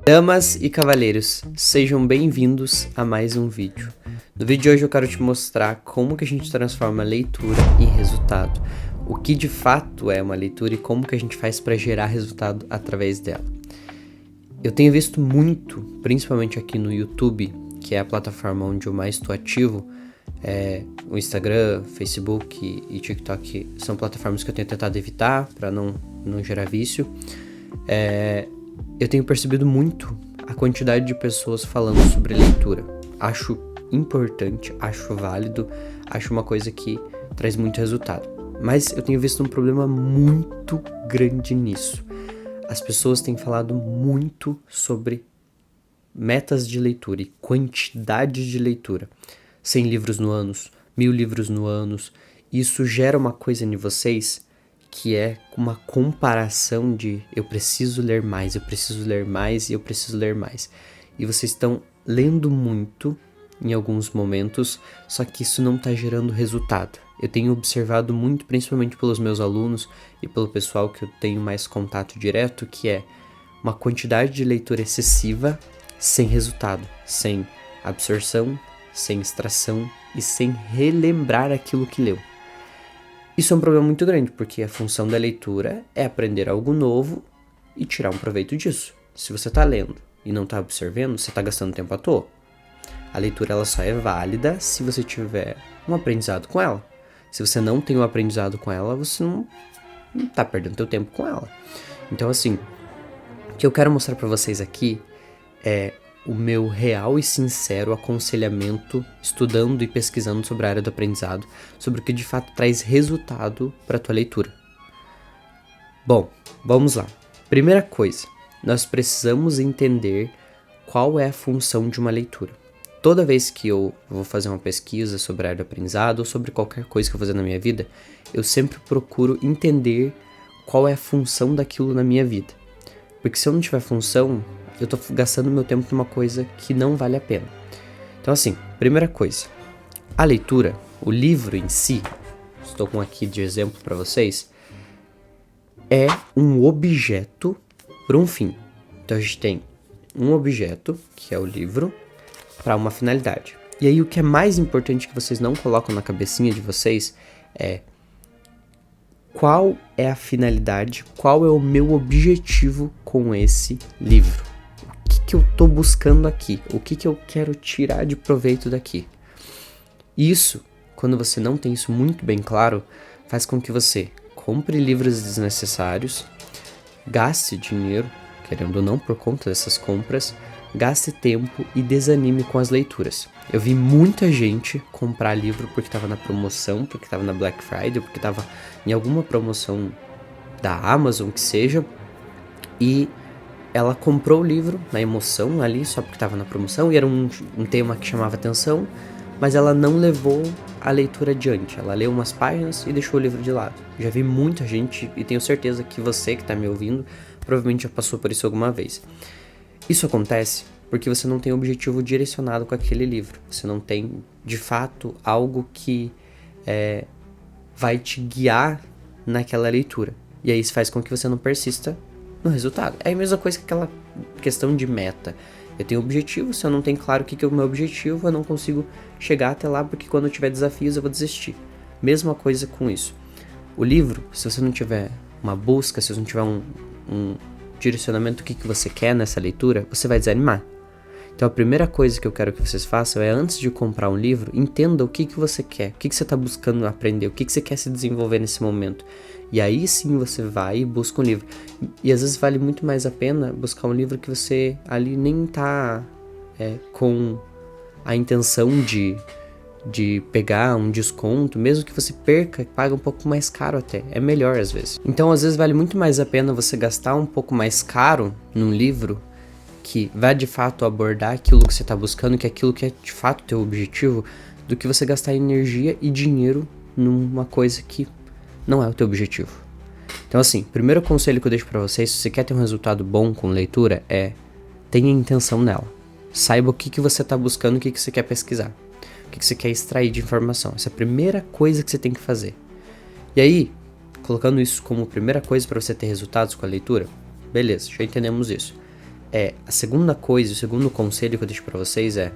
Damas e cavalheiros, sejam bem-vindos a mais um vídeo. No vídeo de hoje eu quero te mostrar como que a gente transforma a leitura em resultado, o que de fato é uma leitura e como que a gente faz para gerar resultado através dela. Eu tenho visto muito, principalmente aqui no YouTube, que é a plataforma onde eu mais estou ativo, o Instagram, Facebook e TikTok são plataformas que eu tenho tentado evitar para não gerar vício. Eu tenho percebido muito a quantidade de pessoas falando sobre leitura. Acho importante, acho válido, acho uma coisa que traz muito resultado. Mas eu tenho visto um problema muito grande nisso. As pessoas têm falado muito sobre metas de leitura e quantidade de leitura. 100 livros no ano, 1000 livros no ano. Isso gera uma coisa em vocês que é uma comparação de eu preciso ler mais, eu preciso ler mais e eu preciso ler mais. E vocês estão lendo muito em alguns momentos, só que isso não está gerando resultado. Eu tenho observado muito, principalmente pelos meus alunos e pelo pessoal que eu tenho mais contato direto, que é uma quantidade de leitura excessiva sem resultado, sem absorção, sem extração e sem relembrar aquilo que leu. Isso é um problema muito grande, porque a função da leitura é aprender algo novo e tirar um proveito disso. Se você está lendo e não está observando, você está gastando tempo à toa. A leitura ela só é válida se você tiver um aprendizado com ela. Se você não tem um aprendizado com ela, você não está perdendo seu tempo com ela. Então, assim, o que eu quero mostrar para vocês aqui é o meu real e sincero aconselhamento, estudando e pesquisando sobre a área do aprendizado, sobre o que de fato traz resultado para a tua leitura. Bom, vamos lá. Primeira coisa, nós precisamos entender qual é a função de uma leitura. Toda vez que eu vou fazer uma pesquisa sobre a área do aprendizado ou sobre qualquer coisa que eu vou fazer na minha vida, eu sempre procuro entender qual é a função daquilo na minha vida. Porque se eu não tiver função, eu tô gastando meu tempo numa coisa que não vale a pena. Então assim, primeira coisa, a leitura, o livro em si, estou com aqui de exemplo para vocês, é um objeto para um fim. Então a gente tem um objeto, que é o livro, para uma finalidade. E aí o que é mais importante que vocês não colocam na cabecinha de vocês é qual é a finalidade, qual é o meu objetivo com esse livro. O que eu tô buscando aqui? O que eu quero tirar de proveito daqui? Isso, quando você não tem isso muito bem claro, faz com que você compre livros desnecessários, gaste dinheiro, querendo ou não por conta dessas compras, gaste tempo e desanime com as leituras. Eu vi muita gente comprar livro porque estava na promoção, porque estava na Black Friday, porque estava em alguma promoção da Amazon, que seja, e ela comprou o livro na emoção ali, só porque estava na promoção, e era um tema que chamava atenção, mas ela não levou a leitura adiante. Ela leu umas páginas e deixou o livro de lado. Já vi muita gente, e tenho certeza que você que está me ouvindo, provavelmente já passou por isso alguma vez. Isso acontece porque você não tem objetivo direcionado com aquele livro. Você não tem, de fato, algo que vai te guiar naquela leitura. E aí isso faz com que você não persista no resultado. É a mesma coisa que aquela questão de meta. Eu tenho objetivo, se eu não tenho claro o que é o meu objetivo, eu não consigo chegar até lá, porque quando eu tiver desafios eu vou desistir. Mesma coisa com isso. O livro, se você não tiver uma busca, se você não tiver um direcionamento do que você quer nessa leitura, você vai desanimar. Então a primeira coisa que eu quero que vocês façam é, antes de comprar um livro, entenda o que você quer, o que você está buscando aprender, o que você quer se desenvolver nesse momento. E aí sim você vai e busca um livro. E às vezes vale muito mais a pena buscar um livro que você ali nem tá com a intenção de pegar um desconto, mesmo que você perca, paga um pouco mais caro até, é melhor às vezes. Então às vezes vale muito mais a pena você gastar um pouco mais caro num livro que vai de fato abordar aquilo que você está buscando, que é aquilo que é de fato teu objetivo, do que você gastar energia e dinheiro numa coisa que não é o teu objetivo. Então assim, primeiro conselho que eu deixo pra vocês, se você quer ter um resultado bom com leitura, tenha intenção nela. Saiba o que você tá buscando, o que você quer pesquisar, o que você quer extrair de informação. Essa é a primeira coisa que você tem que fazer. E aí, colocando isso como primeira coisa para você ter resultados com a leitura? Beleza, já entendemos isso. A segunda coisa, o segundo conselho que eu deixo para vocês é: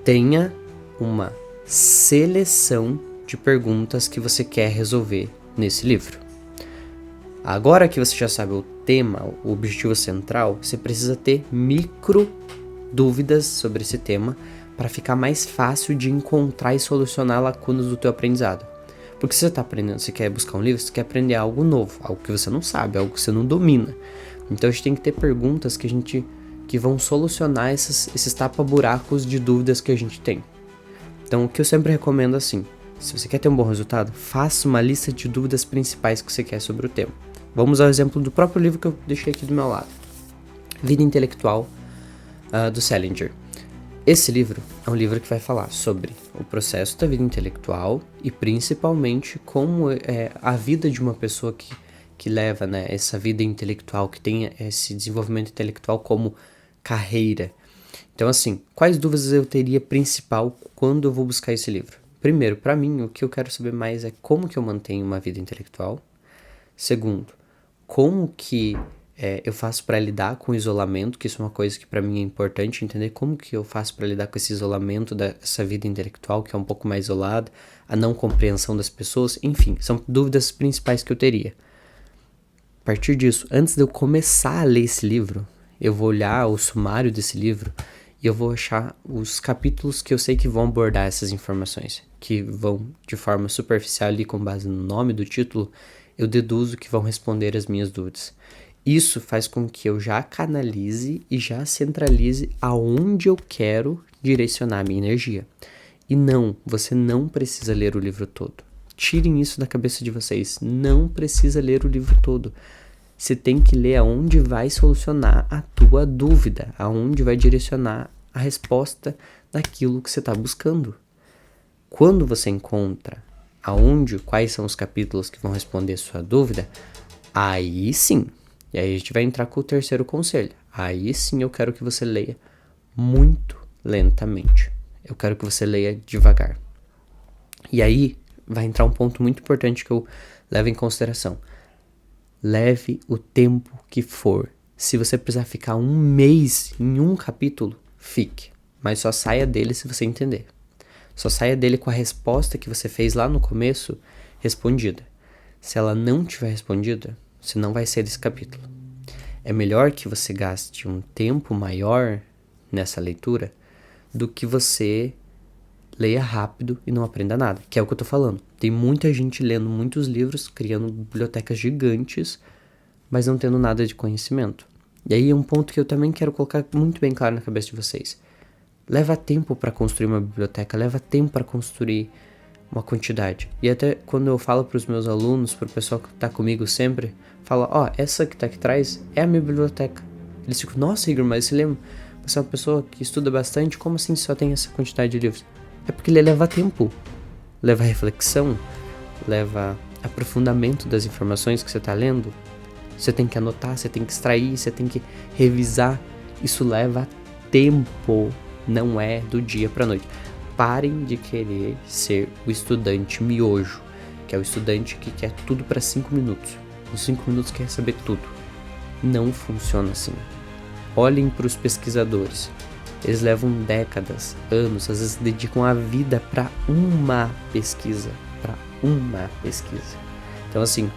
tenha uma seleção de perguntas que você quer resolver nesse livro. Agora que você já sabe o tema, o objetivo central, você precisa ter micro dúvidas sobre esse tema para ficar mais fácil de encontrar e solucionar lacunas do teu aprendizado. Porque você está aprendendo, você quer buscar um livro, você quer aprender algo novo, algo que você não sabe, algo que você não domina. Então a gente tem que ter perguntas que vão solucionar esses tapa-buracos de dúvidas que a gente tem. Então o que eu sempre recomendo assim: se você quer ter um bom resultado, faça uma lista de dúvidas principais que você quer sobre o tema. Vamos ao exemplo do próprio livro que eu deixei aqui do meu lado. Vida Intelectual, do Salinger. Esse livro é um livro que vai falar sobre o processo da vida intelectual e principalmente como é a vida de uma pessoa que leva, né, essa vida intelectual, que tem esse desenvolvimento intelectual como carreira. Então, assim, quais dúvidas eu teria principal quando eu vou buscar esse livro? Primeiro, para mim, o que eu quero saber mais é como que eu mantenho uma vida intelectual. Segundo, como que eu faço para lidar com o isolamento, que isso é uma coisa que para mim é importante entender, como que eu faço para lidar com esse isolamento dessa vida intelectual, que é um pouco mais isolada, a não compreensão das pessoas, enfim, são dúvidas principais que eu teria. A partir disso, antes de eu começar a ler esse livro, eu vou olhar o sumário desse livro e eu vou achar os capítulos que eu sei que vão abordar essas informações, que vão de forma superficial ali, com base no nome do título, eu deduzo que vão responder as minhas dúvidas. Isso faz com que eu já canalize e já centralize aonde eu quero direcionar a minha energia. E não, você não precisa ler o livro todo. Tirem isso da cabeça de vocês. Não precisa ler o livro todo. Você tem que ler aonde vai solucionar a tua dúvida, aonde vai direcionar a resposta daquilo que você está buscando. Quando você encontra quais são os capítulos que vão responder a sua dúvida, aí sim. E aí a gente vai entrar com o terceiro conselho. Aí sim eu quero que você leia muito lentamente. Eu quero que você leia devagar. E aí vai entrar um ponto muito importante que eu levo em consideração. Leve o tempo que for. Se você precisar ficar 1 mês em um capítulo, fique. Mas só saia dele se você entender. Só saia dele com a resposta que você fez lá no começo respondida. Se ela não tiver respondida, você não vai sair desse capítulo. É melhor que você gaste um tempo maior nessa leitura do que você leia rápido e não aprenda nada, que é o que eu tô falando. Tem muita gente lendo muitos livros, criando bibliotecas gigantes, mas não tendo nada de conhecimento. E aí é um ponto que eu também quero colocar muito bem claro na cabeça de vocês. Leva tempo para construir uma biblioteca, leva tempo para construir uma quantidade. E até quando eu falo para os meus alunos, para o pessoal que está comigo sempre, fala, essa que está aqui atrás é a minha biblioteca. Eles ficam, nossa Igor, mas você lembra? Você é uma pessoa que estuda bastante, como assim só tem essa quantidade de livros? É porque ele leva tempo, leva reflexão, leva aprofundamento das informações que você está lendo. Você tem que anotar, você tem que extrair, você tem que revisar. Isso leva tempo, não é do dia para noite. Parem de querer ser o estudante miojo, que é o estudante que quer tudo para 5 minutos. Em 5 minutos quer saber tudo. Não funciona assim. Olhem para os pesquisadores. Eles levam décadas, anos, às vezes dedicam a vida para uma pesquisa. Então assim,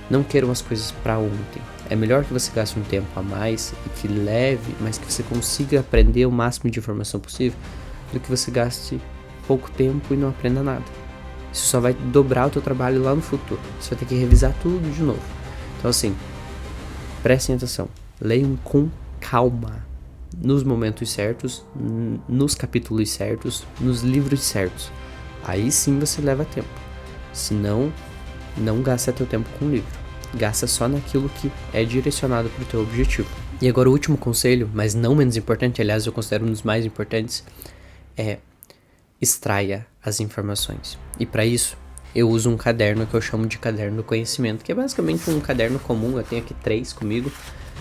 não queiram as coisas para ontem. É melhor que você gaste um tempo a mais e que leve, mas que você consiga aprender o máximo de informação possível, do que você gaste pouco tempo e não aprenda nada. Isso só vai dobrar o teu trabalho lá no futuro. Você vai ter que revisar tudo de novo. Então assim, prestem atenção. Leiam com calma. Nos momentos certos, nos capítulos certos, nos livros certos. Aí sim você leva tempo. Senão, não gasta teu tempo com o livro. Gasta só naquilo que é direcionado para o teu objetivo. E agora o último conselho, mas não menos importante, aliás eu considero um dos mais importantes, é extraia as informações. E para isso, eu uso um caderno que eu chamo de caderno do conhecimento, que é basicamente um caderno comum. Eu tenho aqui 3 comigo.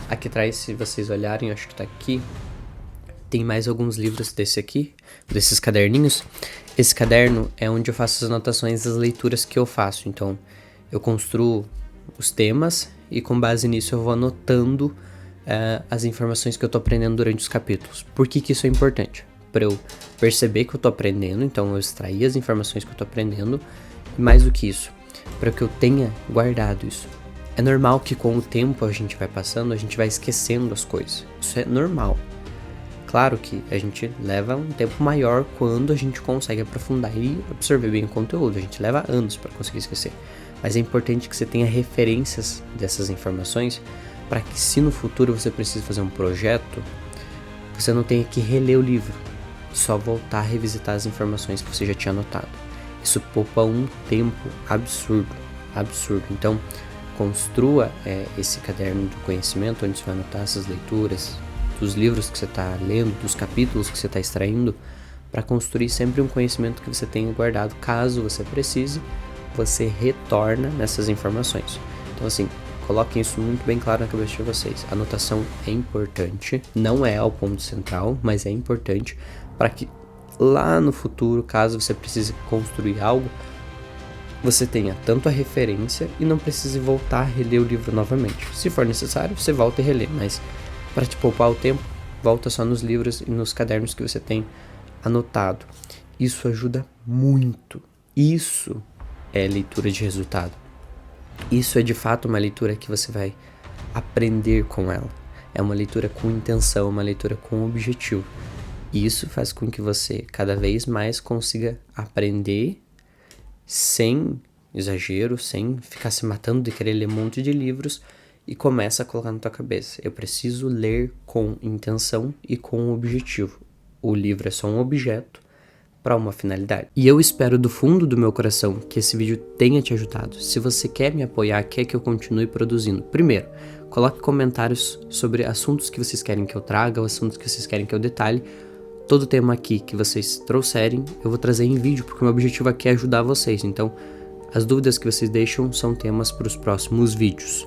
Aqui atrás, se vocês olharem, eu acho que tá aqui, tem mais alguns livros desses caderninhos. Esse caderno é onde eu faço as anotações das leituras que eu faço. Então, Eu construo os temas e com base nisso eu vou anotando as informações que eu tô aprendendo durante os capítulos. Por que isso é importante? Para eu perceber que eu tô aprendendo, então eu extrair as informações que eu tô aprendendo, e mais do que isso, para que eu tenha guardado isso. É normal que com o tempo a gente vai passando, a gente vai esquecendo as coisas. Isso é normal. Claro que a gente leva um tempo maior quando a gente consegue aprofundar e absorver bem o conteúdo. A gente leva anos para conseguir esquecer. Mas é importante que você tenha referências dessas informações para que, se no futuro você precisa fazer um projeto, você não tenha que reler o livro e só voltar a revisitar as informações que você já tinha anotado. Isso poupa um tempo absurdo. Então, construa esse caderno do conhecimento onde você vai anotar essas leituras, dos livros que você está lendo, dos capítulos que você está extraindo, para construir sempre um conhecimento que você tenha guardado. Caso você precise, você retorna nessas informações. Então, assim, coloquem isso muito bem claro na cabeça de vocês. A anotação é importante, não é o ponto central, mas é importante para que lá no futuro, caso você precise construir algo, você tenha tanto a referência e não precise voltar a reler o livro novamente. Se for necessário, você volta e relê, mas para te poupar o tempo, volta só nos livros e nos cadernos que você tem anotado. Isso ajuda muito. Isso é leitura de resultado. Isso é de fato uma leitura que você vai aprender com ela. É uma leitura com intenção, uma leitura com objetivo. E isso faz com que você cada vez mais consiga aprender sem exagero, sem ficar se matando de querer ler um monte de livros, e começa a colocar na tua cabeça: eu preciso ler com intenção e com objetivo. O livro é só um objeto para uma finalidade. E eu espero do fundo do meu coração que esse vídeo tenha te ajudado. Se você quer me apoiar, quer que eu continue produzindo, primeiro, coloque comentários sobre assuntos que vocês querem que eu traga, assuntos que vocês querem que eu detalhe. Todo tema aqui que vocês trouxerem, eu vou trazer em vídeo, porque o meu objetivo aqui é ajudar vocês. Então, as dúvidas que vocês deixam são temas para os próximos vídeos.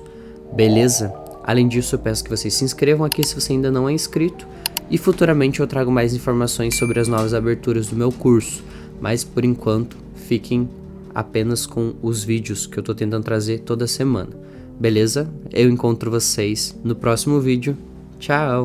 Beleza? Além disso, eu peço que vocês se inscrevam aqui se você ainda não é inscrito, e futuramente eu trago mais informações sobre as novas aberturas do meu curso, mas por enquanto fiquem apenas com os vídeos que eu tô tentando trazer toda semana. Beleza? Eu encontro vocês no próximo vídeo. Tchau!